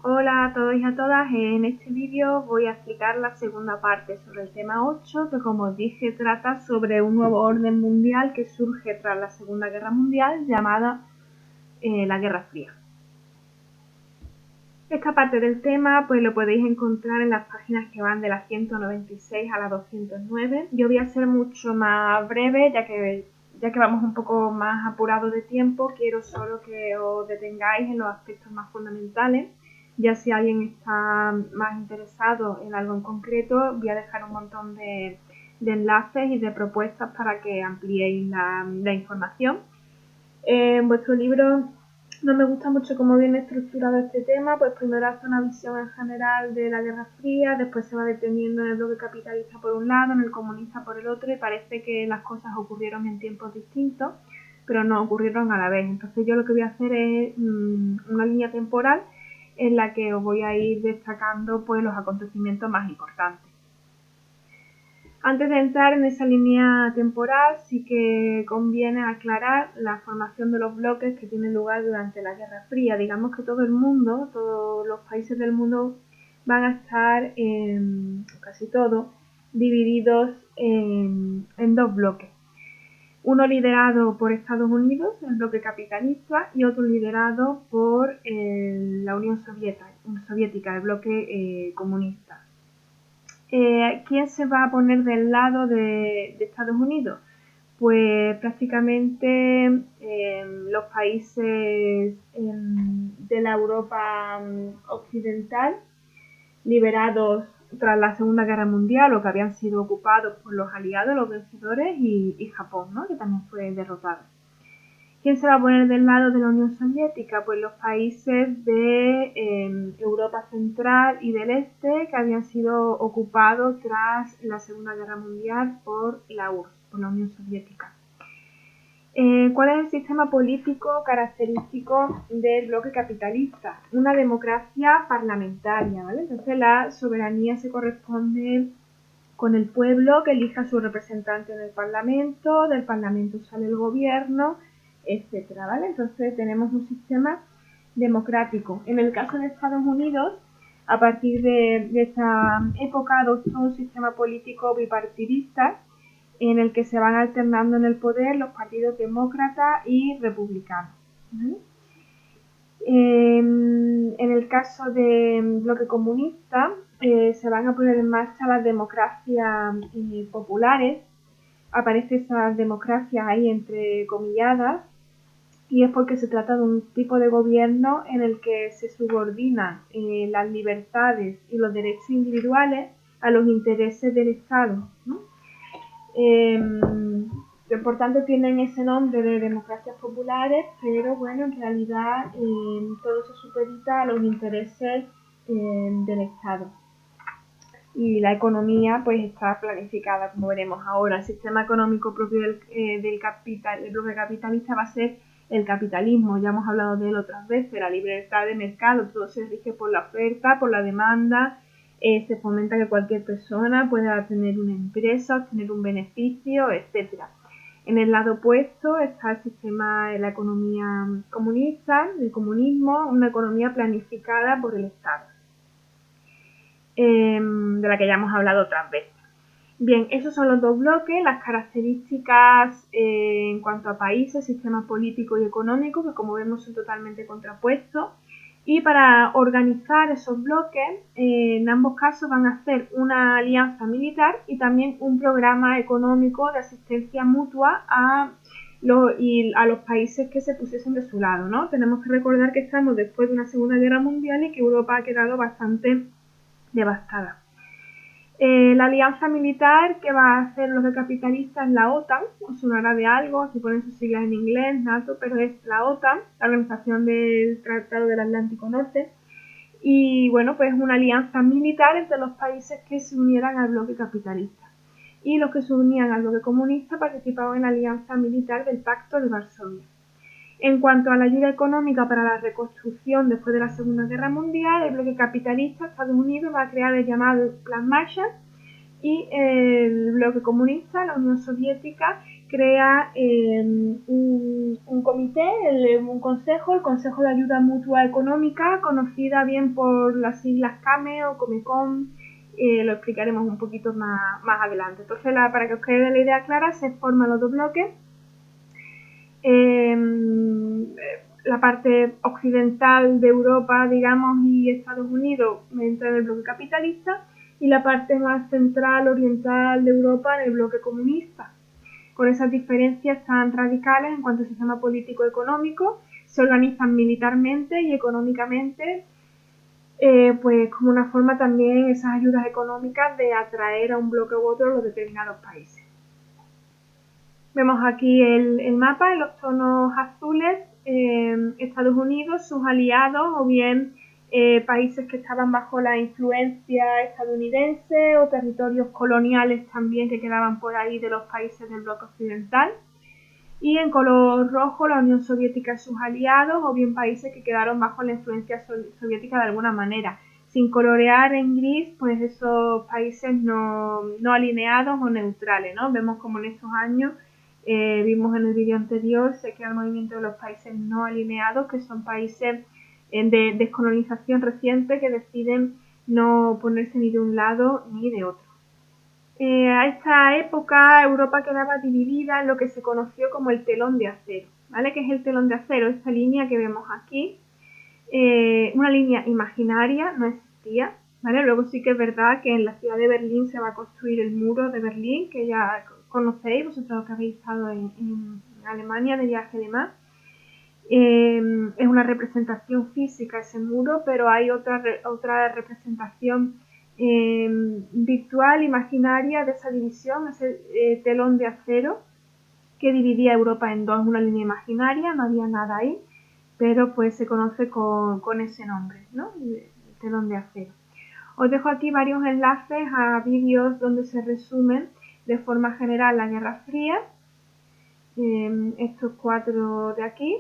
Hola a todos y a todas, en este vídeo voy a explicar la segunda parte sobre el tema 8, que como os dije trata sobre un nuevo orden mundial que surge tras la Segunda Guerra Mundial llamada la Guerra Fría. Esta parte del tema pues lo podéis encontrar en las páginas que van de la 196 a la 209. Yo voy a ser mucho más breve ya que vamos un poco más apurados de tiempo. Quiero solo que os detengáis en los aspectos más fundamentales. Ya si alguien está más interesado en algo en concreto, voy a dejar un montón de enlaces y de propuestas para que ampliéis la información. En vuestro libro no me gusta mucho cómo viene estructurado este tema, pues primero hace una visión en general de la Guerra Fría, después se va deteniendo en el bloque capitalista por un lado, en el comunista por el otro, y parece que las cosas ocurrieron en tiempos distintos, pero no ocurrieron a la vez. Entonces yo lo que voy a hacer es una línea temporal en la que os voy a ir destacando pues los acontecimientos más importantes. Antes de entrar en esa línea temporal, sí que conviene aclarar la formación de los bloques que tienen lugar durante la Guerra Fría. Digamos que todo el mundo, todos los países del mundo van a estar, casi todos, divididos en dos bloques. Uno liderado por Estados Unidos, el bloque capitalista, y otro liderado por la Unión Soviética, el bloque comunista. ¿Quién se va a poner del lado de Estados Unidos? Pues prácticamente los países de la Europa occidental, liberados tras la Segunda Guerra Mundial o que habían sido ocupados por los aliados, los vencedores, y Japón, ¿no? Que también fue derrotado. ¿Quién se va a poner del lado de la Unión Soviética? Pues los países de Europa Central y del Este que habían sido ocupados tras la Segunda Guerra Mundial por la URSS, por la Unión Soviética. ¿Cuál es el sistema político característico del bloque capitalista? Una democracia parlamentaria, ¿vale? Entonces la soberanía se corresponde con el pueblo que elija a su representante en el Parlamento, del Parlamento sale el gobierno, etcétera, ¿vale? Entonces tenemos un sistema democrático. En el caso de Estados Unidos, a partir de esta época adoptó un sistema político bipartidista en el que se van alternando en el poder los partidos demócrata y republicano. ¿Vale? En el caso del bloque comunista, se van a poner en marcha las democracias populares. Aparece esas democracias ahí entrecomilladas, y es porque se trata de un tipo de gobierno en el que se subordinan las libertades y los derechos individuales a los intereses del Estado, ¿no? Por tanto tienen ese nombre de democracias populares, pero bueno, en realidad todo se supedita a los intereses del Estado. Y la economía pues está planificada, como veremos ahora. El sistema económico propio del bloque capitalista va a ser el capitalismo. Ya hemos hablado de él otras veces, la libertad de mercado, todo se rige por la oferta, por la demanda. Se fomenta que cualquier persona pueda tener una empresa, obtener un beneficio, etc. En el lado opuesto está el sistema de la economía comunista, el comunismo, una economía planificada por el Estado, de la que ya hemos hablado otras veces. Bien, esos son los dos bloques, las características en cuanto a países, sistema político y económico, que como vemos son totalmente contrapuestos. Y para organizar esos bloques, en ambos casos van a hacer una alianza militar y también un programa económico de asistencia mutua a los países que se pusiesen de su lado, ¿no? Tenemos que recordar que estamos después de una Segunda Guerra Mundial y que Europa ha quedado bastante devastada. La alianza militar que va a hacer los capitalistas es la OTAN, os sonará de algo, aquí ponen sus siglas en inglés, NATO, pero es la OTAN, la Organización del Tratado del Atlántico Norte, y bueno, pues una alianza militar entre los países que se unieran al bloque capitalista. Y los que se unían al bloque comunista participaban en la alianza militar del Pacto de Varsovia. En cuanto a la ayuda económica para la reconstrucción después de la Segunda Guerra Mundial, el bloque capitalista, Estados Unidos, va a crear el llamado Plan Marshall, y el bloque comunista, la Unión Soviética, crea un comité, un consejo, el Consejo de Ayuda Mutua Económica, conocida bien por las siglas CAME o Comecon. Lo explicaremos un poquito más adelante. Entonces, para que os quede la idea clara, se forman los dos bloques. La parte occidental de Europa, digamos, y Estados Unidos entra en el bloque capitalista, y la parte más central, oriental de Europa en el bloque comunista. Con esas diferencias tan radicales en cuanto al sistema político-económico, se organizan militarmente y económicamente, pues como una forma también, esas ayudas económicas, de atraer a un bloque u otro los determinados países. Vemos aquí el mapa en los tonos azules, Estados Unidos, sus aliados o bien países que estaban bajo la influencia estadounidense o territorios coloniales también que quedaban por ahí de los países del bloque occidental. Y en color rojo la Unión Soviética y sus aliados o bien países que quedaron bajo la influencia soviética de alguna manera. Sin colorear en gris, pues esos países no alineados o neutrales, ¿no? Vemos como en estos años, vimos en el vídeo anterior, se crea el movimiento de los países no alineados, que son países de descolonización reciente que deciden no ponerse ni de un lado ni de otro. A esta época Europa quedaba dividida en lo que se conoció como el telón de acero, ¿vale? ¿Qué es el telón de acero? Esta línea que vemos aquí, una línea imaginaria, no existía, ¿vale? Luego sí que es verdad que en la ciudad de Berlín se va a construir el muro de Berlín, que ya conocéis, vosotros que habéis estado en Alemania de viaje y demás. Es una representación física ese muro, pero hay otra representación virtual, imaginaria, de esa división, ese telón de acero que dividía Europa en dos, una línea imaginaria, no había nada ahí, pero pues se conoce con ese nombre, ¿no? El telón de acero. Os dejo aquí varios enlaces a vídeos donde se resumen de forma general la Guerra Fría, estos 4 de aquí.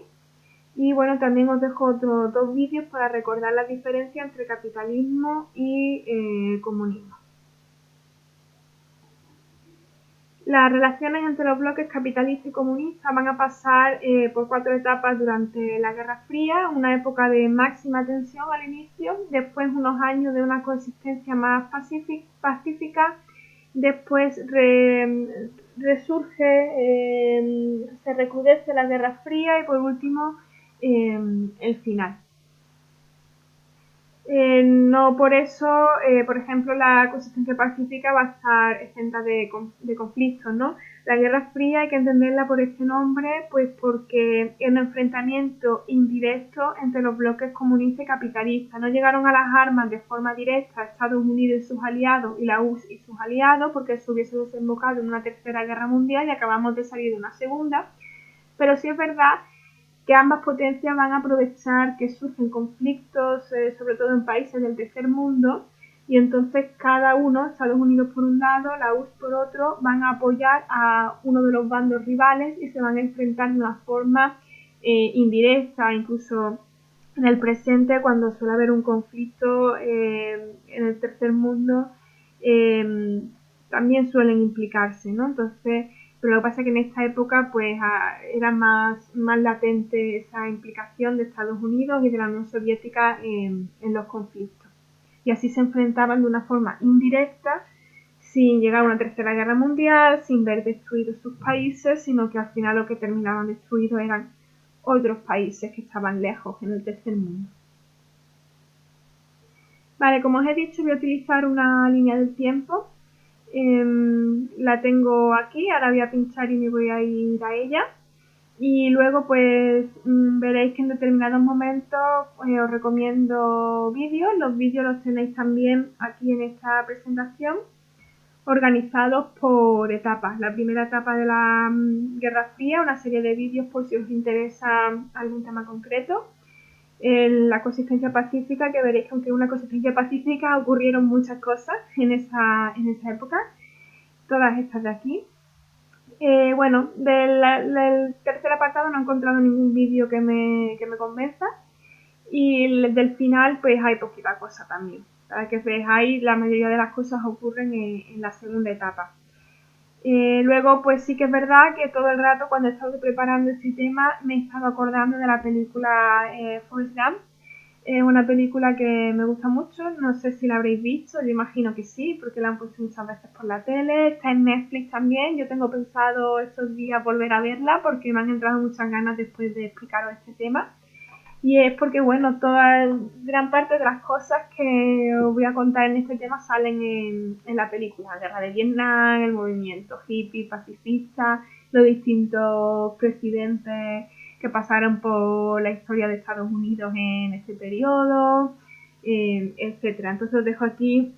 Y bueno, también os dejo otros 2 vídeos para recordar la diferencia entre capitalismo y comunismo. Las relaciones entre los bloques capitalista y comunista van a pasar por 4 etapas durante la Guerra Fría, una época de máxima tensión al inicio, después unos años de una coexistencia más pacífica, después resurge, se recrudece la Guerra Fría y por último el final. No por eso, por ejemplo, la coexistencia pacífica va a estar exenta de conflictos, ¿no? La Guerra Fría hay que entenderla por este nombre, pues porque es un enfrentamiento indirecto entre los bloques comunistas y capitalistas. No llegaron a las armas de forma directa Estados Unidos y sus aliados y la URSS y sus aliados, porque eso hubiese desembocado en una tercera guerra mundial y acabamos de salir de una segunda. Pero sí es verdad que ambas potencias van a aprovechar que surgen conflictos, sobre todo en países del tercer mundo, y entonces cada uno, Estados Unidos por un lado, la URSS por otro, van a apoyar a uno de los bandos rivales y se van a enfrentar de una forma indirecta, incluso en el presente, cuando suele haber un conflicto en el tercer mundo, también suelen implicarse, ¿no? Entonces, pero lo que pasa es que en esta época pues era más latente esa implicación de Estados Unidos y de la Unión Soviética en los conflictos. Y así se enfrentaban de una forma indirecta, sin llegar a una tercera guerra mundial, sin ver destruidos sus países, sino que al final lo que terminaban destruidos eran otros países que estaban lejos en el tercer mundo. Vale, como os he dicho, voy a utilizar una línea del tiempo. La tengo aquí, ahora voy a pinchar y me voy a ir a ella. Y luego pues veréis que en determinados momentos os recomiendo vídeos. Los vídeos los tenéis también aquí en esta presentación, organizados por etapas. La primera etapa de la Guerra Fría, una serie de vídeos por si os interesa algún tema concreto. La coexistencia pacífica, que veréis que aunque una coexistencia pacífica ocurrieron muchas cosas en esa época, todas estas de aquí. Bueno, del tercer apartado no he encontrado ningún vídeo que me convenza, y del final pues hay poquita cosa también. Para que veáis, la mayoría de las cosas ocurren en la segunda etapa. Luego, pues sí que es verdad que todo el rato cuando he estado preparando este tema me he estado acordando de la película Forrest Gump. Es una película que me gusta mucho, no sé si la habréis visto, yo imagino que sí, porque la han puesto muchas veces por la tele, está en Netflix también, yo tengo pensado estos días volver a verla porque me han entrado muchas ganas después de explicaros este tema. Y es porque, bueno, toda gran parte de las cosas que os voy a contar en este tema salen en la película. Guerra de Vietnam, el movimiento hippie, pacifista, los distintos presidentes que pasaron por la historia de Estados Unidos en ese periodo, etcétera. Entonces os dejo aquí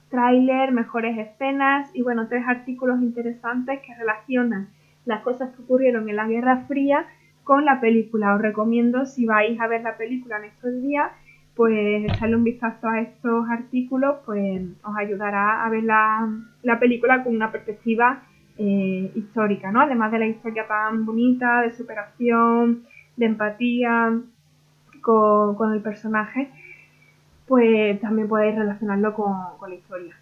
tráiler, mejores escenas y, bueno, 3 artículos interesantes que relacionan las cosas que ocurrieron en la Guerra Fría con la película. Os recomiendo, si vais a ver la película en estos días, pues echarle un vistazo a estos artículos, pues os ayudará a ver la película con una perspectiva histórica, ¿no? Además de la historia tan bonita, de superación, de empatía con el personaje, pues también podéis relacionarlo con la historia.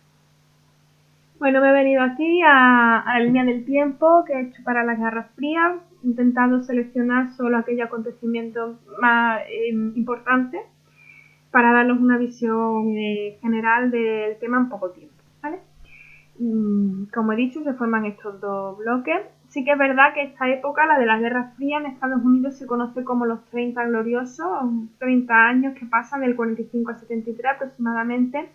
Bueno, me he venido aquí a la línea del tiempo que he hecho para la Guerra Fría, intentando seleccionar solo aquellos acontecimientos más importantes para darnos una visión general del tema en poco tiempo, ¿vale? Como he dicho, se forman estos dos bloques. Sí que es verdad que esta época, la de la Guerra Fría en Estados Unidos, se conoce como los 30 gloriosos, 30 años que pasan del 45 al 73 aproximadamente,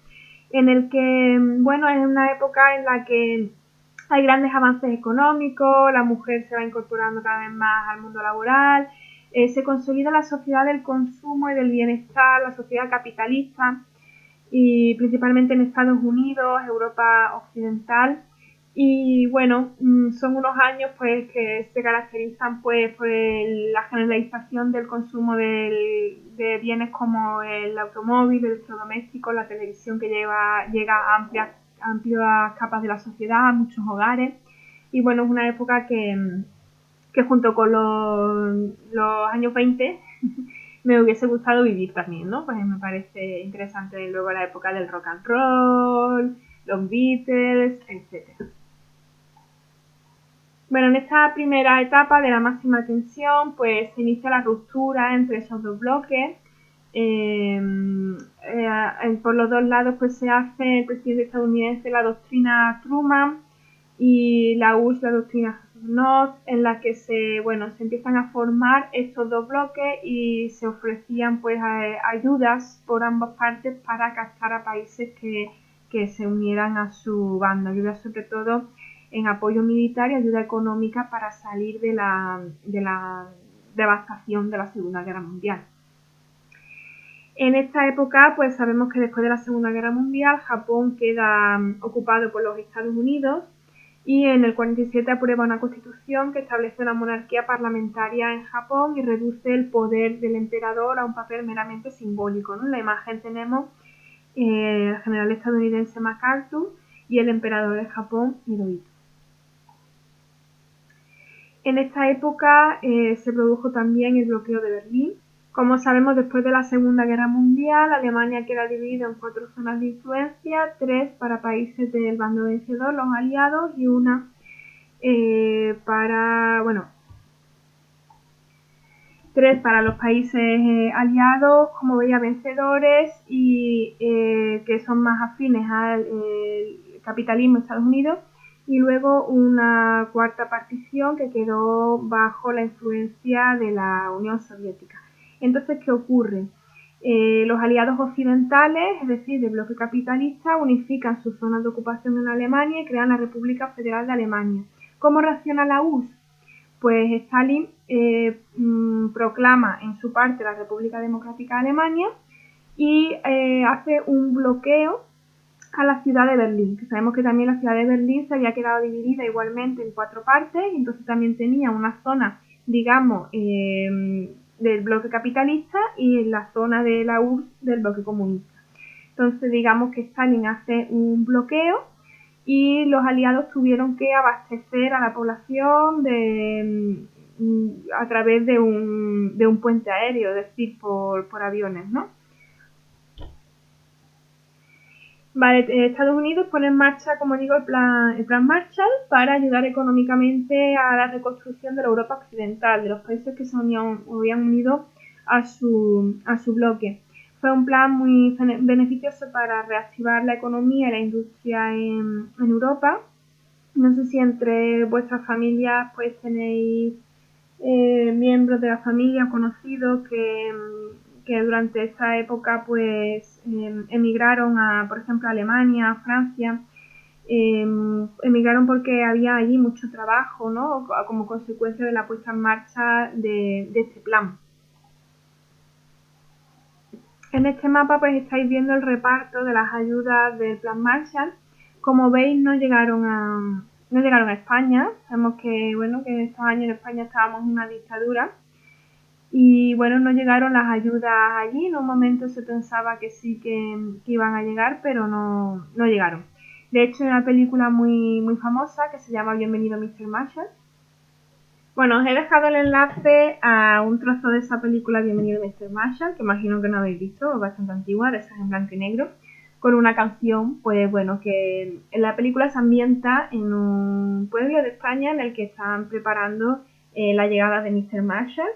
en el que, bueno, es una época en la que hay grandes avances económicos, la mujer se va incorporando cada vez más al mundo laboral, se consolida la sociedad del consumo y del bienestar, la sociedad capitalista, y principalmente en Estados Unidos, Europa occidental. Y bueno, son unos años pues que se caracterizan pues por la generalización del consumo de bienes como el automóvil, el electrodoméstico, la televisión, que llega a amplias capas de la sociedad, a muchos hogares. Y bueno, es una época que junto con los años 20 me hubiese gustado vivir también, ¿no? Pues me parece interesante luego la época del rock and roll, los Beatles, etc. Bueno, en esta primera etapa de la máxima tensión, pues se inicia la ruptura entre esos dos bloques. Por los dos lados pues se hace el presidente estadounidense la doctrina Truman y la URSS la doctrina North, en la que se empiezan a formar estos dos bloques y se ofrecían pues ayudas por ambas partes para captar a países que se unieran a su bando, ayudas sobre todo en apoyo militar y ayuda económica para salir de la devastación de la Segunda Guerra Mundial. En esta época, pues sabemos que después de la Segunda Guerra Mundial, Japón queda ocupado por los Estados Unidos y en el 47 aprueba una constitución que establece una monarquía parlamentaria en Japón y reduce el poder del emperador a un papel meramente simbólico, ¿no? En la imagen tenemos el general estadounidense MacArthur y el emperador de Japón, Hirohito. En esta época se produjo también el bloqueo de Berlín. Como sabemos, después de la Segunda Guerra Mundial, Alemania queda dividida en 4 zonas de influencia, 3 para países del bando vencedor, los aliados, y una para, 3 para los países aliados, como veía, vencedores y que son más afines al capitalismo de Estados Unidos, y luego una cuarta partición que quedó bajo la influencia de la Unión Soviética. Entonces, ¿qué ocurre? Los aliados occidentales, es decir, del bloque capitalista, unifican sus zonas de ocupación en Alemania y crean la República Federal de Alemania. ¿Cómo reacciona la URSS? Pues Stalin proclama en su parte la República Democrática de Alemania y hace un bloqueo a la ciudad de Berlín, que sabemos que también la ciudad de Berlín se había quedado dividida igualmente en 4 partes, y entonces también tenía una zona, digamos, del bloque capitalista y la zona de la URSS del bloque comunista. Entonces digamos que Stalin hace un bloqueo y los aliados tuvieron que abastecer a la población a través de un puente aéreo, es decir, por aviones, ¿no? Vale, Estados Unidos pone en marcha, como digo, el plan Marshall para ayudar económicamente a la reconstrucción de la Europa occidental, de los países que se habían unido a su bloque. Fue un plan muy beneficioso para reactivar la economía y la industria en Europa. No sé si entre vuestras familias pues tenéis miembros de la familia o conocidos que durante esta época pues emigraron a, por ejemplo, a Alemania, a Francia. Emigraron porque había allí mucho trabajo, ¿no? Como consecuencia de la puesta en marcha de este plan. En este mapa pues estáis viendo el reparto de las ayudas del plan Marshall. Como veis no llegaron a España. Vemos que bueno que estos años en España estábamos en una dictadura y bueno no llegaron las ayudas allí. En un momento se pensaba que sí que iban a llegar, pero no llegaron. De hecho hay una película muy famosa que se llama Bienvenido Mr. Marshall. Bueno, os he dejado el enlace a un trozo de esa película Bienvenido Mr. Marshall, que imagino que no habéis visto, bastante antigua, de esas en blanco y negro, con una canción, pues bueno, que en la película se ambienta en un pueblo de España en el que estaban preparando la llegada de Mr. Marshall,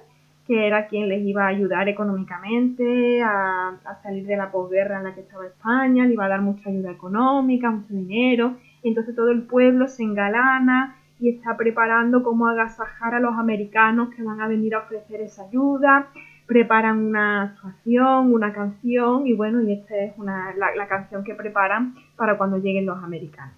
que era quien les iba a ayudar económicamente a salir de la posguerra en la que estaba España, le iba a dar mucha ayuda económica, mucho dinero, y entonces todo el pueblo se engalana y está preparando cómo agasajar a los americanos que van a venir a ofrecer esa ayuda, preparan una actuación, una canción y bueno, y esta es la canción que preparan para cuando lleguen los americanos.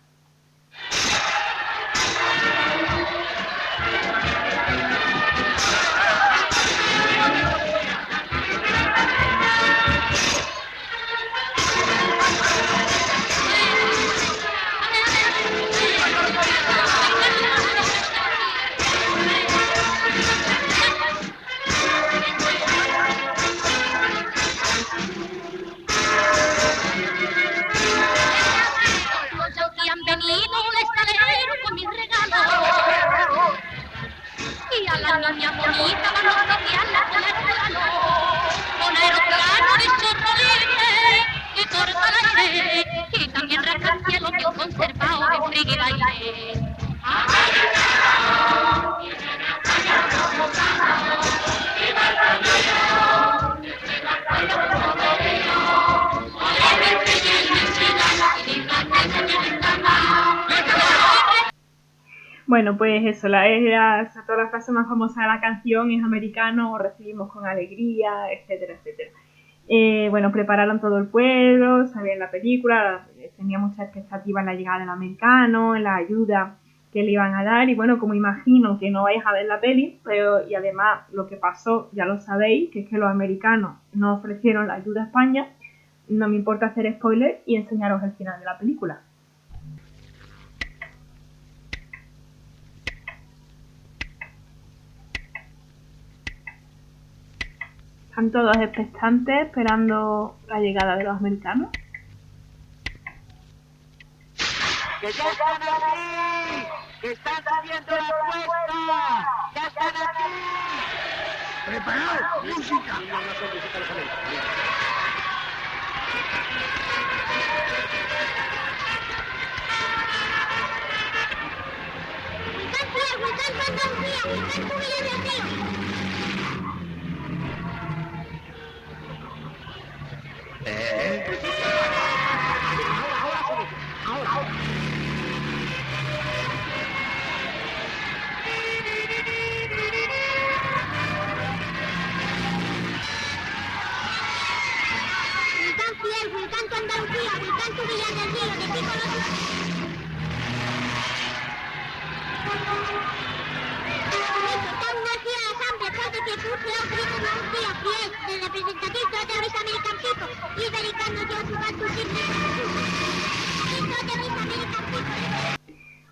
Niña bonita, vamos a guiarla con aeroplano de chorro libre que corta el aire y también rasca el cielo que un conservado de frígida aire. Bueno, pues eso, toda la frase más famosa de la canción es americano, recibimos con alegría, etcétera, etcétera. Bueno, prepararon todo el pueblo, sabían la película, tenía mucha expectativa en la llegada del americano, en la ayuda que le iban a dar y bueno, como imagino que no vais a ver la peli, pero y además lo que pasó ya lo sabéis, que es que los americanos no ofrecieron la ayuda a España, no me importa hacer spoiler y enseñaros el final de la película. Están todos expectantes esperando la llegada de los americanos. ¡Que ya están aquí! ¡Que están subiendo la cuesta! ¡Ya están aquí! ¡Preparaos! ¡Música!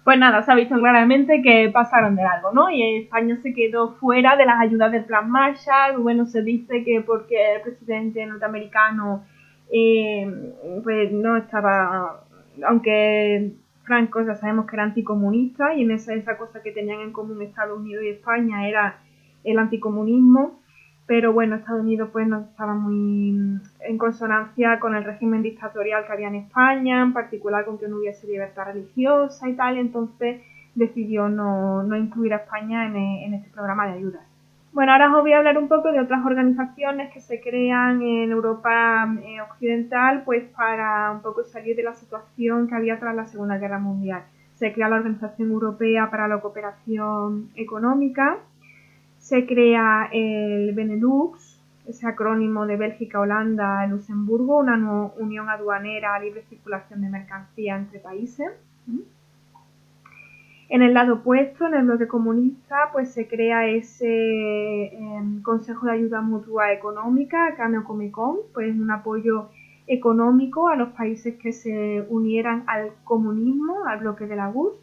Pues nada, se ha visto claramente que pasaron de algo, ¿no? Y España se quedó fuera de las ayudas del Plan Marshall. Bueno, se dice que porque el presidente norteamericano pues no estaba, aunque Franco ya sabemos que era anticomunista y en esa cosa que tenían en común Estados Unidos y España era el anticomunismo. pero bueno, Estados Unidos pues no estaba muy en consonancia con el régimen dictatorial que había en España, en particular con que no hubiese libertad religiosa y tal, y entonces decidió no incluir a España en este programa de ayudas. Bueno, ahora os voy a hablar un poco de otras organizaciones que se crean en Europa occidental, pues para un poco salir de la situación que había tras la Segunda Guerra Mundial. Se crea la Organización Europea para la Cooperación Económica, se crea el Benelux, ese acrónimo de Bélgica, Holanda, Luxemburgo, una unión aduanera a libre circulación de mercancías entre países. En el lado opuesto, en el bloque comunista, pues se crea ese Consejo de Ayuda Mutua Económica, CAMEO-COMECON, pues un apoyo económico a los países que se unieran al comunismo, al bloque de la URSS.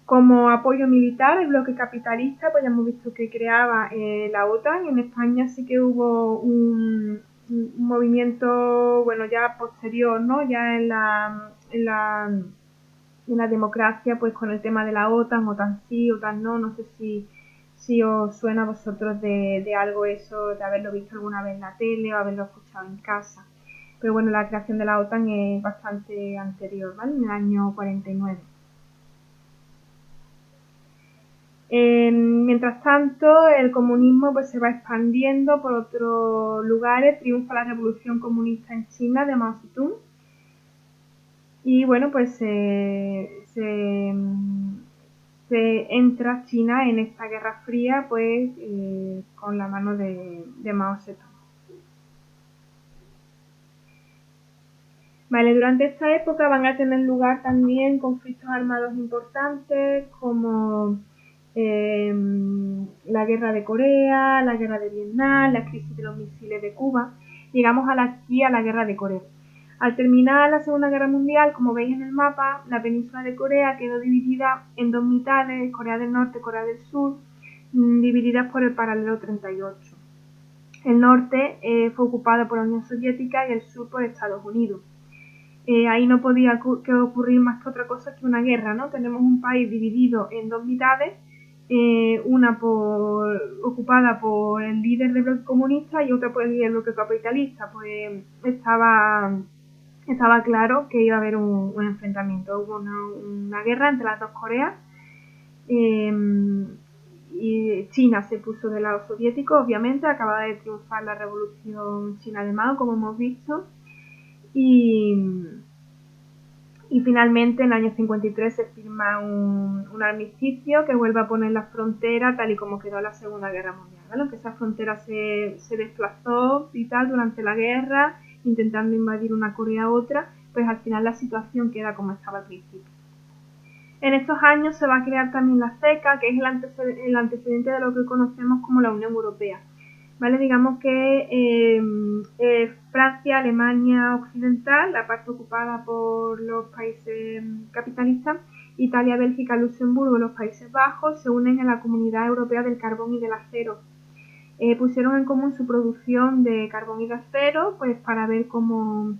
Como apoyo militar, el bloque capitalista, pues ya hemos visto que creaba la OTAN, y en España sí que hubo un movimiento, bueno, ya posterior, ¿no? Ya en la democracia, pues con el tema de la OTAN, OTAN sí, OTAN no sé si os suena a vosotros de algo eso, de haberlo visto alguna vez en la tele o haberlo escuchado en casa. Pero bueno, la creación de la OTAN es bastante anterior, ¿vale? En el año 49. Mientras tanto, el comunismo pues se va expandiendo por otros lugares, triunfa la revolución comunista en China de Mao Zedong, y bueno, pues se entra China en esta Guerra Fría pues con la mano de Mao Zedong. Vale, durante esta época van a tener lugar también conflictos armados importantes como la guerra de Corea, la guerra de Vietnam, la crisis de los misiles de Cuba. Llegamos aquí a la guerra de Corea. Al terminar la Segunda Guerra Mundial, como veis en el mapa, la península de Corea quedó dividida en dos mitades, Corea del Norte y Corea del Sur, divididas por el paralelo 38. El norte fue ocupado por la Unión Soviética y el sur por Estados Unidos. Ahí no podía ocurrir más que otra cosa que una guerra, ¿no? Tenemos un país dividido en dos mitades, una ocupada por el líder del bloque comunista y otra por el líder del bloque capitalista. Pues estaba claro que iba a haber un enfrentamiento, hubo una guerra entre las dos Coreas, y China se puso del lado soviético, obviamente, acababa de triunfar la revolución china de Mao, como hemos visto, y finalmente en el año 53 se firma un armisticio que vuelve a poner la frontera tal y como quedó la Segunda Guerra Mundial, ¿vale? Aunque esa frontera se desplazó y tal durante la guerra, intentando invadir una Corea a otra, pues al final la situación queda como estaba al principio. En estos años se va a crear también la CECA, que es el antecedente de lo que conocemos como la Unión Europea. ¿Vale? Digamos que Francia, Alemania Occidental, la parte ocupada por los países capitalistas, Italia, Bélgica, Luxemburgo, los Países Bajos, se unen a la Comunidad Europea del Carbón y del Acero. Pusieron en común su producción de carbón y de acero, pues para ver cómo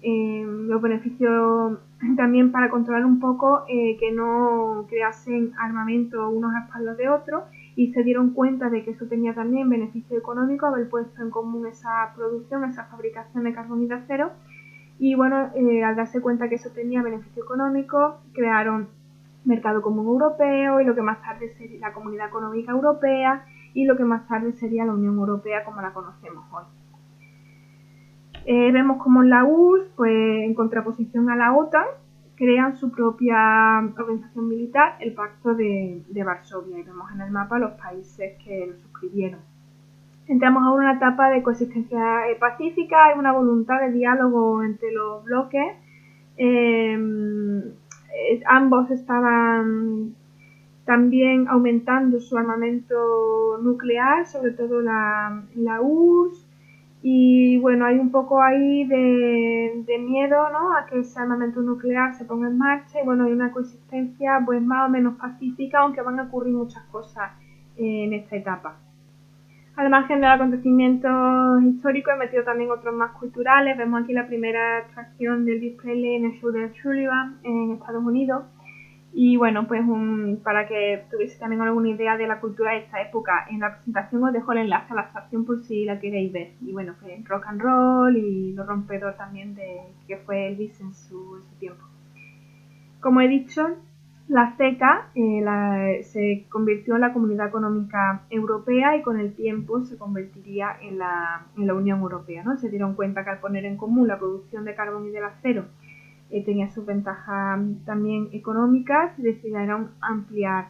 los beneficios, también para controlar un poco que no creasen armamento unos a espaldas de otros, y se dieron cuenta de que eso tenía también beneficio económico, haber puesto en común esa producción, esa fabricación de carbón y de acero, y bueno, al darse cuenta que eso tenía beneficio económico, crearon Mercado Común Europeo y lo que más tarde sería la Comunidad Económica Europea y lo que más tarde sería la Unión Europea como la conocemos hoy. Vemos como la URSS, pues en contraposición a la OTAN, crean su propia organización militar, el Pacto de Varsovia, y vemos en el mapa los países que lo suscribieron. Entramos a una etapa de coexistencia pacífica, hay una voluntad de diálogo entre los bloques. Ambos estaban también aumentando su armamento nuclear, sobre todo la URSS. Y bueno, hay un poco ahí de miedo, ¿no?, a que ese armamento nuclear se ponga en marcha, y bueno, hay una coexistencia pues más o menos pacífica, aunque van a ocurrir muchas cosas en esta etapa. Al margen de los acontecimientos históricos, he metido también otros más culturales. Vemos aquí la primera atracción del display en el show de Sullivan en Estados Unidos. Y bueno, pues para que tuviese también alguna idea de la cultura de esta época, en la presentación os dejo el enlace a la estación por si la queréis ver. Y bueno, pues rock and roll y lo rompedor también de que fue Elvis en su tiempo. Como he dicho, la CECA se convirtió en la Comunidad Económica Europea y con el tiempo se convertiría en la Unión Europea, ¿no? Se dieron cuenta que al poner en común la producción de carbón y del acero tenía sus ventajas también económicas, decidieron ampliar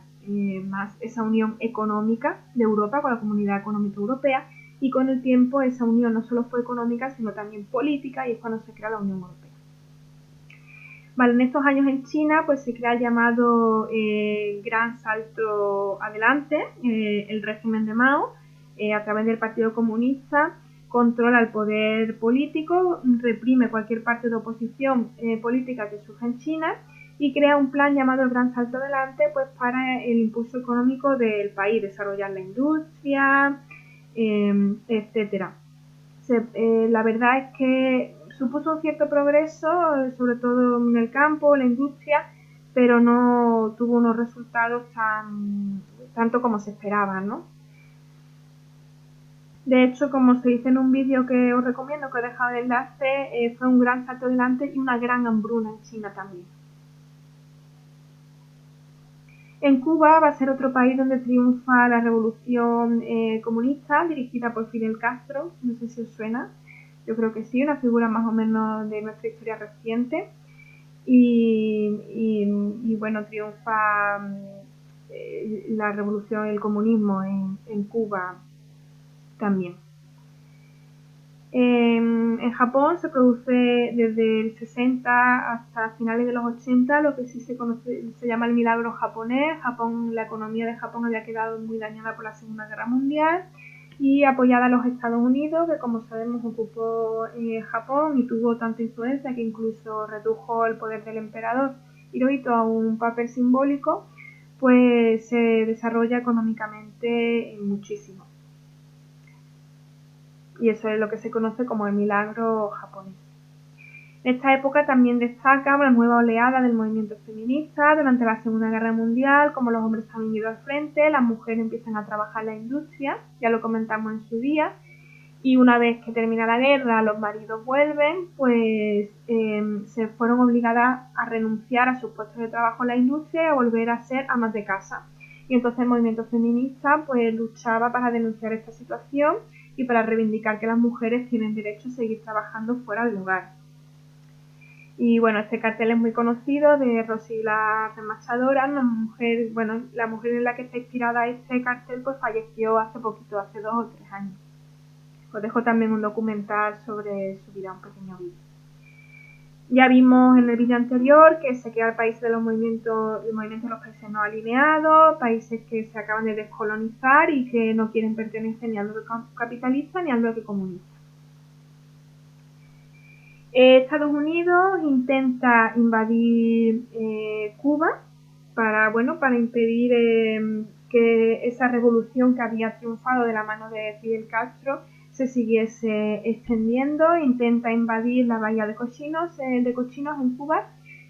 más esa unión económica de Europa con la Comunidad Económica Europea, y con el tiempo esa unión no solo fue económica sino también política, y es cuando se crea la Unión Europea. Vale, en estos años en China pues se crea el llamado Gran Salto Adelante, el régimen de Mao, a través del Partido Comunista controla el poder político, reprime cualquier parte de oposición política que surja en China y crea un plan llamado el Gran Salto Adelante, pues para el impulso económico del país, desarrollar la industria, etcétera. La verdad es que supuso un cierto progreso, sobre todo en el campo, en la industria, pero no tuvo unos resultados tanto como se esperaba, ¿no? De hecho, como se dice en un vídeo que os recomiendo, que os he dejado el enlace, fue un gran salto adelante y una gran hambruna en China también. En Cuba va a ser otro país donde triunfa la revolución comunista dirigida por Fidel Castro, no sé si os suena, yo creo que sí, una figura más o menos de nuestra historia reciente. Y bueno, triunfa la revolución, el comunismo en Cuba también. En Japón se produce desde el 60 hasta finales de los 80 lo que sí se llama el milagro japonés. La economía de Japón había quedado muy dañada por la Segunda Guerra Mundial, y apoyada a los Estados Unidos, que como sabemos ocupó Japón y tuvo tanta influencia que incluso redujo el poder del emperador Hirohito a un papel simbólico, pues se desarrolla económicamente muchísimo. Y eso es lo que se conoce como el milagro japonés. En esta época también destaca la nueva oleada del movimiento feminista durante la Segunda Guerra Mundial, como los hombres han ido al frente, las mujeres empiezan a trabajar en la industria, ya lo comentamos en su día, y una vez que termina la guerra los maridos vuelven, pues se fueron obligadas a renunciar a sus puestos de trabajo en la industria y a volver a ser amas de casa. Y entonces el movimiento feminista pues luchaba para denunciar esta situación y para reivindicar que las mujeres tienen derecho a seguir trabajando fuera del hogar. Y bueno, este cartel es muy conocido, de Rosy la remachadora, la mujer en la que está inspirada este cartel pues falleció hace poquito, hace 2 o 3 años. Os dejo también un documental sobre su vida, un pequeño vídeo. Ya vimos en el vídeo anterior que se crea el país de los movimientos de los países no alineados, países que se acaban de descolonizar y que no quieren pertenecer ni al bloque capitalista ni al bloque comunista. Estados Unidos intenta invadir Cuba para impedir que esa revolución que había triunfado de la mano de Fidel Castro se siguiese extendiendo. Intenta invadir la bahía de Cochinos en Cuba,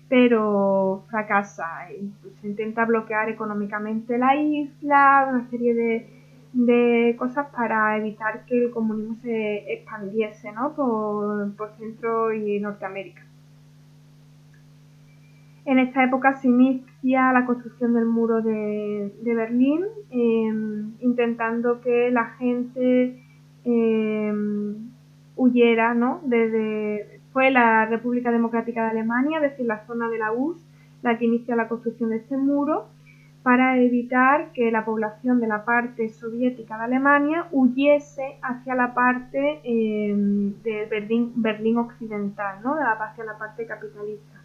pero fracasa. Se intenta bloquear económicamente la isla, una serie de cosas para evitar que el comunismo se expandiese, ¿no? por Centro y Norteamérica. En esta época se inicia la construcción del muro de Berlín, intentando que la gente huyera, ¿no? Fue la República Democrática de Alemania, es decir, la zona de la URSS, la que inicia la construcción de este muro, para evitar que la población de la parte soviética de Alemania huyese hacia la parte de Berlín occidental, ¿no? Hacia la parte capitalista.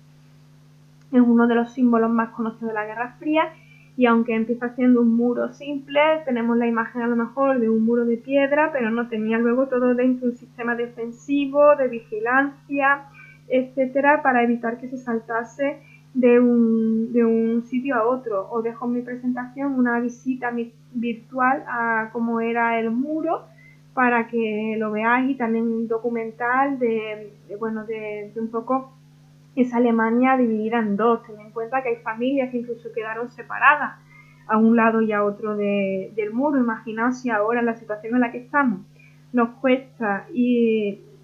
Es uno de los símbolos más conocidos de la Guerra Fría, y aunque empieza siendo un muro simple, tenemos la imagen a lo mejor de un muro de piedra, pero no tenía luego todo dentro un sistema defensivo, de vigilancia, etcétera, para evitar que se saltase de un sitio a otro. Os dejo en mi presentación una visita virtual a cómo era el muro para que lo veáis, y también un documental de un poco esa Alemania dividida en dos. Ten en cuenta que hay familias que incluso quedaron separadas a un lado y a otro del muro. Imaginaos si ahora en la situación en la que estamos nos cuesta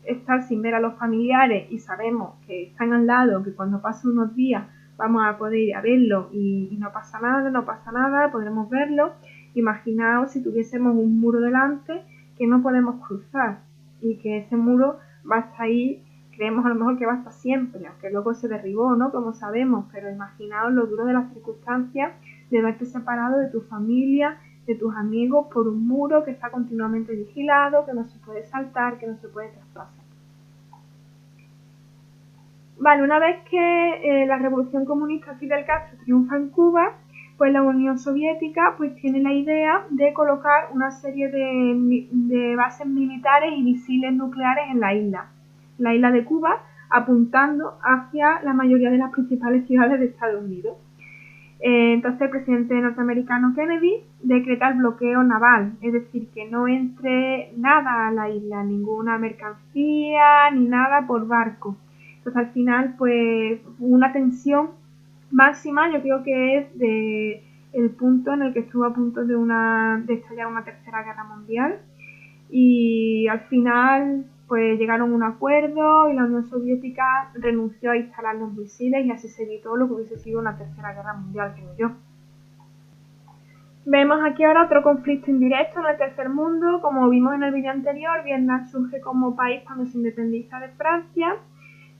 estar sin ver a los familiares y sabemos que están al lado, que cuando pasen unos días vamos a poder ir a verlo y no pasa nada, podremos verlo. Imaginaos si tuviésemos un muro delante que no podemos cruzar y que ese muro va a estar ahí, creemos a lo mejor que va a estar siempre, aunque luego se derribó, ¿no? Como sabemos, pero imaginaos lo duro de las circunstancias de verte separado de tu familia, de tus amigos por un muro que está continuamente vigilado, que no se puede saltar, que no se puede traspasar. Vale, una vez que la revolución comunista Fidel Castro triunfa en Cuba, pues la Unión Soviética pues tiene la idea de colocar una serie de bases militares y misiles nucleares en la isla de Cuba, apuntando hacia la mayoría de las principales ciudades de Estados Unidos. Entonces el presidente norteamericano Kennedy decreta el bloqueo naval, es decir, que no entre nada a la isla, ninguna mercancía ni nada por barco. Entonces al final pues una tensión máxima, yo creo que es de el punto en el que estuvo a punto de estallar una tercera guerra mundial, y al final pues llegaron a un acuerdo y la Unión Soviética renunció a instalar los misiles y así se evitó lo que hubiese sido una tercera guerra mundial, creo yo. Vemos aquí ahora otro conflicto indirecto en el tercer mundo. Como vimos en el vídeo anterior, Vietnam surge como país cuando se independiza de Francia.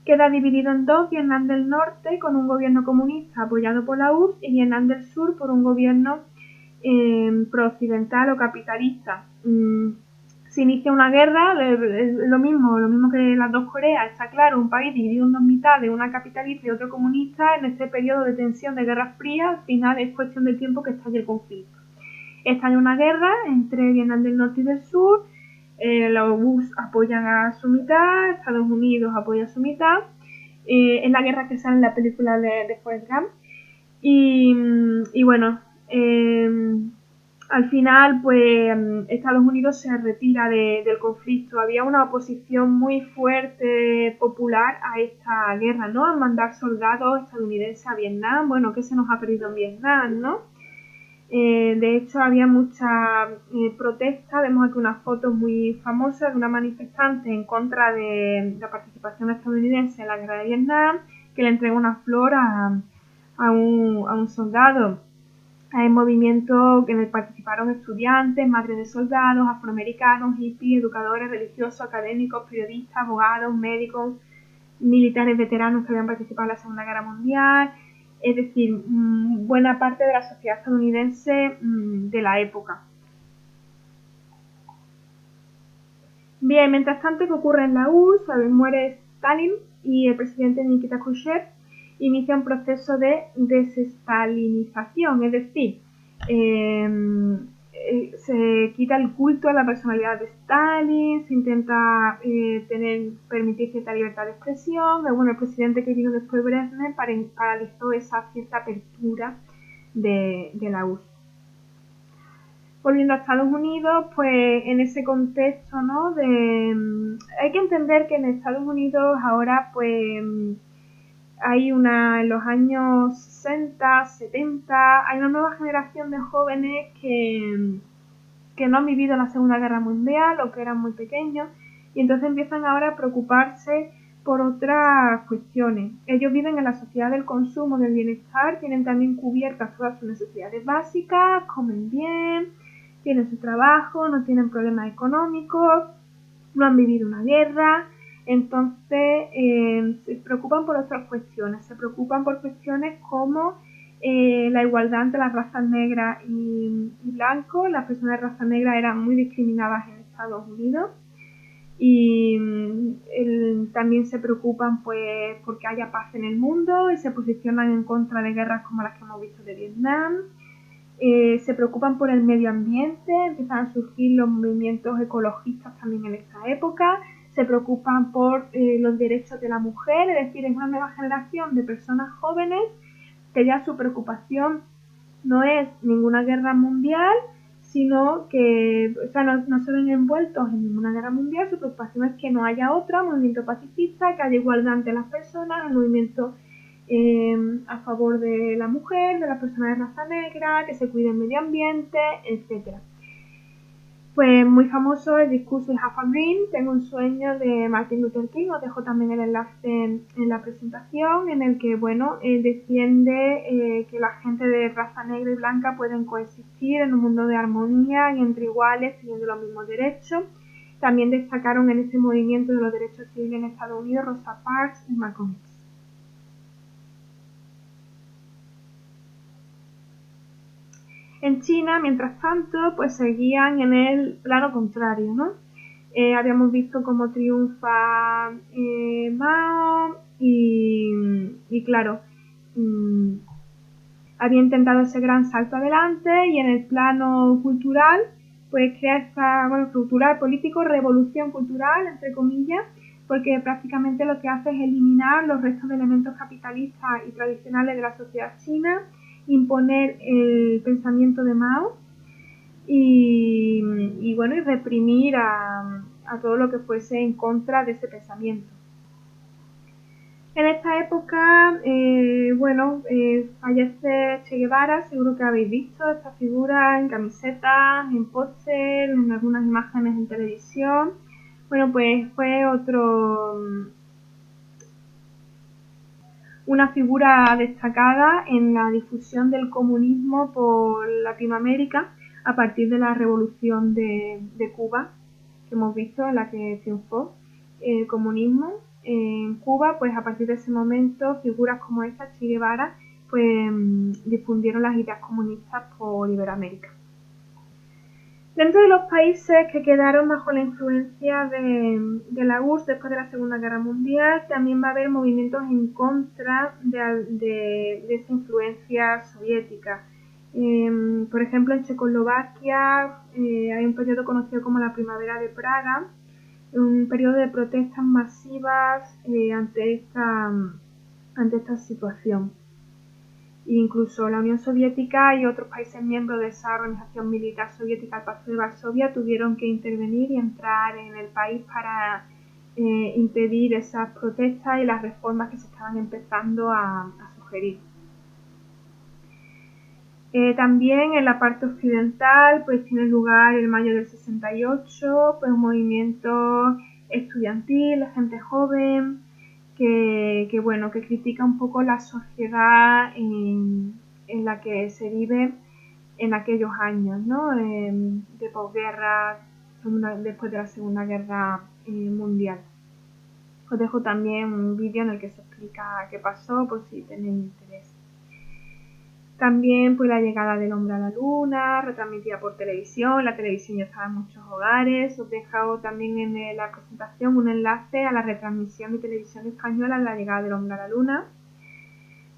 Queda dividido en dos: Vietnam del Norte con un gobierno comunista apoyado por la URSS y Vietnam del Sur por un gobierno pro-occidental o capitalista. Se inicia una guerra, lo mismo que las dos Coreas, está claro, un país dividido en dos mitades, una capitalista y otro comunista. En este periodo de tensión de Guerra Fría, al final es cuestión de tiempo que estalle el conflicto. Estalla una guerra entre Vietnam del Norte y del Sur. Los URSS apoyan a su mitad, Estados Unidos apoya a su mitad. Es la guerra que sale en la película de Forrest Gump. Y bueno, al final pues Estados Unidos se retira del conflicto. Había una oposición muy fuerte popular a esta guerra, ¿no? A mandar soldados estadounidenses a Vietnam. Bueno, ¿qué se nos ha perdido en Vietnam, no? De hecho había mucha protesta. Vemos aquí unas fotos muy famosas de una manifestante en contra de la participación estadounidense en la guerra de Vietnam, que le entrega una flor a un soldado. Hay movimientos en el que participaron estudiantes, madres de soldados, afroamericanos, hippies, educadores, religiosos, académicos, periodistas, abogados, médicos, militares veteranos que habían participado en la Segunda Guerra Mundial. Es decir, buena parte de la sociedad estadounidense de la época. Bien, mientras tanto, ¿qué ocurre en la URSS? Muere Stalin y el presidente Nikita Khrushchev inicia un proceso de desestalinización, es decir, se quita el culto a la personalidad de Stalin, se intenta permitir cierta libertad de expresión. Bueno, el presidente que vino después, Brezhnev, paralizó esa cierta apertura de la URSS. Volviendo a Estados Unidos, pues en ese contexto, ¿no? Hay que entender que en Estados Unidos ahora pues hay en los años 60, 70, hay una nueva generación de jóvenes que no han vivido la Segunda Guerra Mundial o que eran muy pequeños, y entonces empiezan ahora a preocuparse por otras cuestiones. Ellos viven en la sociedad del consumo, del bienestar, tienen también cubiertas todas sus necesidades básicas, comen bien, tienen su trabajo, no tienen problemas económicos, no han vivido una guerra. Entonces se preocupan por otras cuestiones, se preocupan por cuestiones como la igualdad entre las razas negras y blancos. Las personas de raza negra eran muy discriminadas en Estados Unidos, y también se preocupan pues porque haya paz en el mundo y se posicionan en contra de guerras como las que hemos visto de Vietnam. Se preocupan por el medio ambiente, empiezan a surgir los movimientos ecologistas también en esta época. Se preocupan por los derechos de la mujer, es decir, es una nueva generación de personas jóvenes que ya su preocupación no es ninguna guerra mundial, sino que no se ven envueltos en ninguna guerra mundial. Su preocupación es que no haya otra, un movimiento pacifista, que haya igualdad entre las personas, un movimiento a favor de la mujer, de las personas de raza negra, que se cuide el medio ambiente, etc. Pues muy famoso el discurso de Half a Dream, Tengo un sueño, de Martin Luther King. Os dejo también el enlace en la presentación, en el que defiende que la gente de raza negra y blanca pueden coexistir en un mundo de armonía y entre iguales, teniendo los mismos derechos. También destacaron en este movimiento de los derechos civiles en Estados Unidos Rosa Parks y Malcolm X. En China, mientras tanto, pues seguían en el plano contrario, ¿no? Habíamos visto cómo triunfa Mao y claro, había intentado ese gran salto adelante, y en el plano cultural, pues crea esta, cultural, político, revolución cultural, entre comillas, porque prácticamente lo que hace es eliminar los restos de elementos capitalistas y tradicionales de la sociedad china, imponer el pensamiento de Mao y reprimir a todo lo que fuese en contra de ese pensamiento. En esta época, fallece Che Guevara. Seguro que habéis visto esta figura en camisetas, en póster, en algunas imágenes en televisión. Bueno, pues fue una figura destacada en la difusión del comunismo por Latinoamérica a partir de la revolución de Cuba, que hemos visto, en la que triunfó el comunismo en Cuba. Pues a partir de ese momento, figuras como esta, Che Guevara, pues difundieron las ideas comunistas por Iberoamérica. Dentro de los países que quedaron bajo la influencia de la URSS después de la Segunda Guerra Mundial, también va a haber movimientos en contra de esa influencia soviética. Por ejemplo, en Checoslovaquia hay un periodo conocido como la Primavera de Praga, un periodo de protestas masivas ante esta situación. Incluso la Unión Soviética y otros países miembros de esa organización militar soviética, el Pacto de Varsovia, tuvieron que intervenir y entrar en el país para impedir esas protestas y las reformas que se estaban empezando a sugerir. También en la parte occidental pues tiene lugar el mayo del 68, pues un movimiento estudiantil, de gente joven, que critica un poco la sociedad en la que se vive en aquellos años, ¿no? De posguerra, después de la Segunda Guerra Mundial. Os dejo también un vídeo en el que se explica qué pasó, por si tenéis interés. También pues la llegada del hombre a la luna, retransmitida por televisión. La televisión ya estaba en muchos hogares. Os he dejado también en la presentación un enlace a la retransmisión de televisión española en la llegada del hombre a la luna.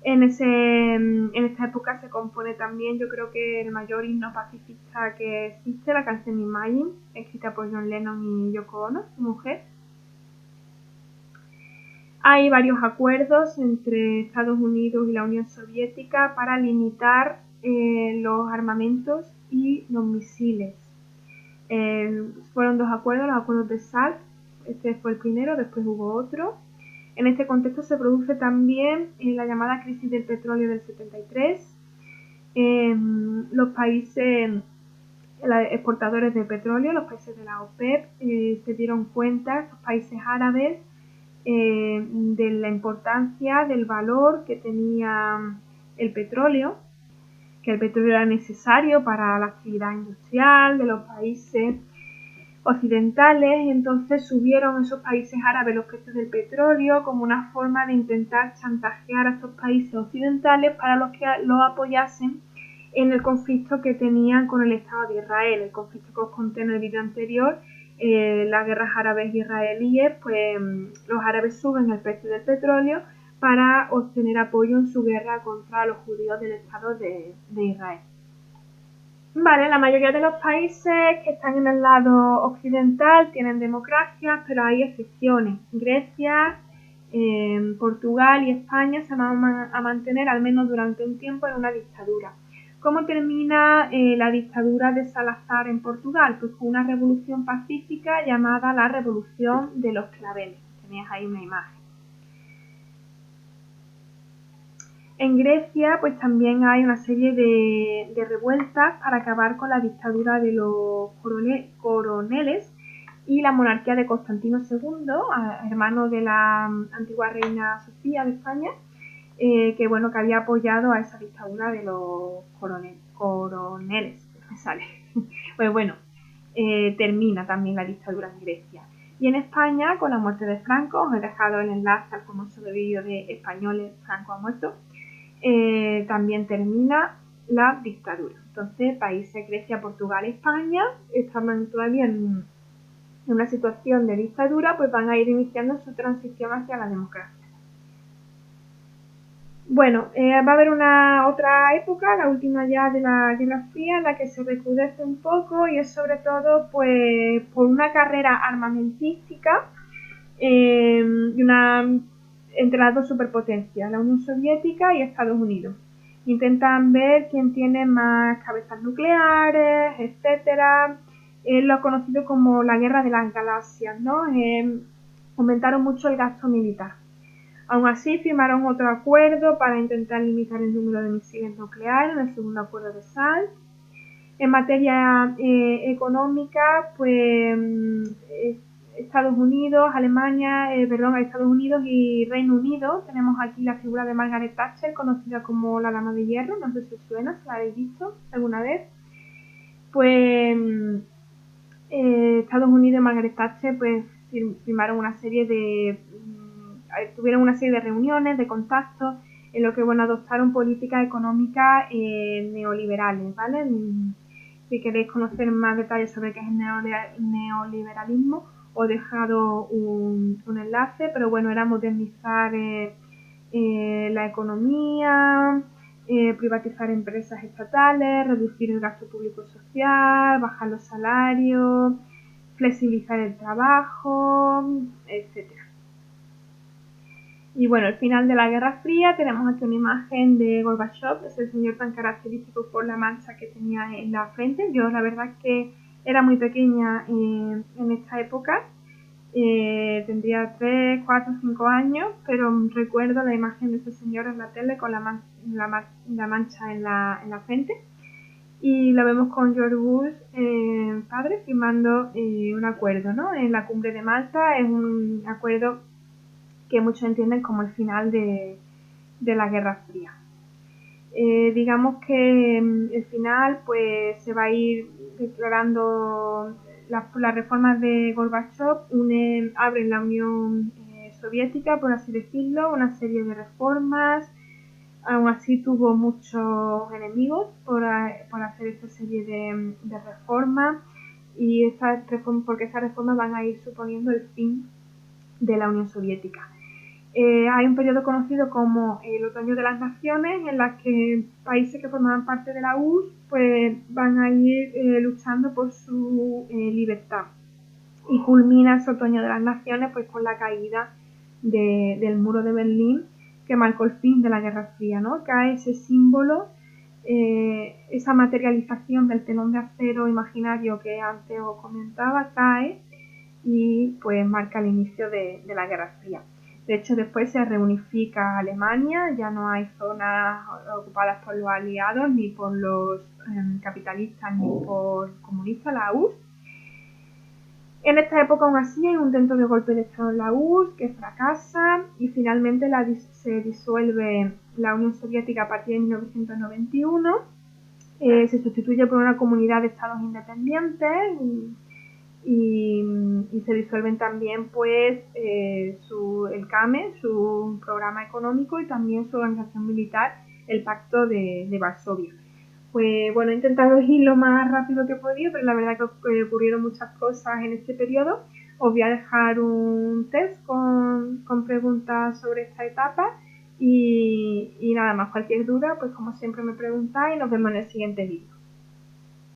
En esta época se compone también, yo creo que el mayor himno pacifista que existe, la canción Imagine, escrita por John Lennon y Yoko Ono, su mujer. Hay varios acuerdos entre Estados Unidos y la Unión Soviética para limitar los armamentos y los misiles. Fueron dos acuerdos, los acuerdos de SALT. Este fue el primero, después hubo otro. En este contexto se produce también la llamada crisis del petróleo del 73. Los países exportadores de petróleo, los países de la OPEP, se dieron cuenta, estos países árabes, de la importancia, del valor que tenía el petróleo, que el petróleo era necesario para la actividad industrial de los países occidentales, y entonces subieron esos países árabes los precios del petróleo como una forma de intentar chantajear a estos países occidentales para los que los apoyasen en el conflicto que tenían con el Estado de Israel, el conflicto que os conté en el vídeo anterior. Las guerras árabes y israelíes, pues los árabes suben el precio del petróleo para obtener apoyo en su guerra contra los judíos del Estado de Israel. Vale, la mayoría de los países que están en el lado occidental tienen democracias, pero hay excepciones. Grecia, Portugal y España se van a mantener al menos durante un tiempo en una dictadura. ¿Cómo termina la dictadura de Salazar en Portugal? Pues con una revolución pacífica llamada la Revolución de los Claveles. Tenéis ahí una imagen. En Grecia, pues también hay una serie de revueltas para acabar con la dictadura de los coroneles y la monarquía de Constantino II, hermano de la antigua reina Sofía de España, que había apoyado a esa dictadura de los coroneles. Me sale. Pues termina también la dictadura en Grecia. Y en España, con la muerte de Franco, os he dejado el enlace al famoso vídeo de Españoles, Franco ha muerto, también termina la dictadura. Entonces, países Grecia, Portugal, España están todavía en una situación de dictadura, pues van a ir iniciando su transición hacia la democracia. Bueno, va a haber otra época, la última ya de la Guerra Fría, en la que se recrudece un poco y es sobre todo pues por una carrera armamentística entre las dos superpotencias, la Unión Soviética y Estados Unidos. Intentan ver quién tiene más cabezas nucleares, etcétera. Lo conocido como la Guerra de las Galaxias, ¿no? Aumentaron mucho el gasto militar. Aún así, firmaron otro acuerdo para intentar limitar el número de misiles nucleares, el segundo acuerdo de SALT. En materia económica, pues Estados Unidos y Reino Unido. Tenemos aquí la figura de Margaret Thatcher, conocida como la Dama de Hierro, no sé si os suena, si la habéis visto alguna vez. Pues Estados Unidos y Margaret Thatcher pues firmaron tuvieron una serie de reuniones, de contactos, en lo que adoptaron políticas económicas neoliberales, ¿vale? Si queréis conocer más detalles sobre qué es el neoliberalismo, os he dejado un enlace, pero era modernizar la economía, privatizar empresas estatales, reducir el gasto público social, bajar los salarios, flexibilizar el trabajo, etcétera. Y al final de la Guerra Fría tenemos aquí una imagen de Gorbachev, ese señor tan característico por la mancha que tenía en la frente. Yo la verdad es que era muy pequeña en esta época, tendría 3, 4, 5 años, pero recuerdo la imagen de ese señor en la tele con la mancha en la frente. Y lo vemos con George Bush, padre, firmando un acuerdo, ¿no? En la cumbre de Malta. Es un acuerdo que muchos entienden como el final de la Guerra Fría. Digamos que el final pues se va a ir declarando las reformas de Gorbachev, abren la Unión Soviética, por así decirlo, una serie de reformas. Aún así tuvo muchos enemigos por hacer esta serie de reformas, y porque esas reformas van a ir suponiendo el fin de la Unión Soviética. Hay un periodo conocido como el Otoño de las Naciones, en las que países que formaban parte de la URSS pues van a ir luchando por su libertad. Y culmina ese Otoño de las Naciones pues con la caída del muro de Berlín, que marcó el fin de la Guerra Fría, ¿no? Cae ese símbolo, esa materialización del telón de acero imaginario que antes os comentaba, cae y pues marca el inicio de la Guerra Fría. De hecho, después se reunifica Alemania, ya no hay zonas ocupadas por los aliados, ni por los capitalistas, ni por comunistas, la URSS. En esta época, aún así, hay un intento de golpe de Estado en la URSS que fracasa, y finalmente se disuelve la Unión Soviética a partir de 1991. Se sustituye por una comunidad de estados independientes y se disuelven también pues el CAME, su programa económico, y también su organización militar, el Pacto de Varsovia. Pues he intentado ir lo más rápido que he podido, pero la verdad que ocurrieron muchas cosas en este periodo. Os voy a dejar un test con preguntas sobre esta etapa, y nada más, cualquier duda pues como siempre me preguntáis, y nos vemos en el siguiente vídeo.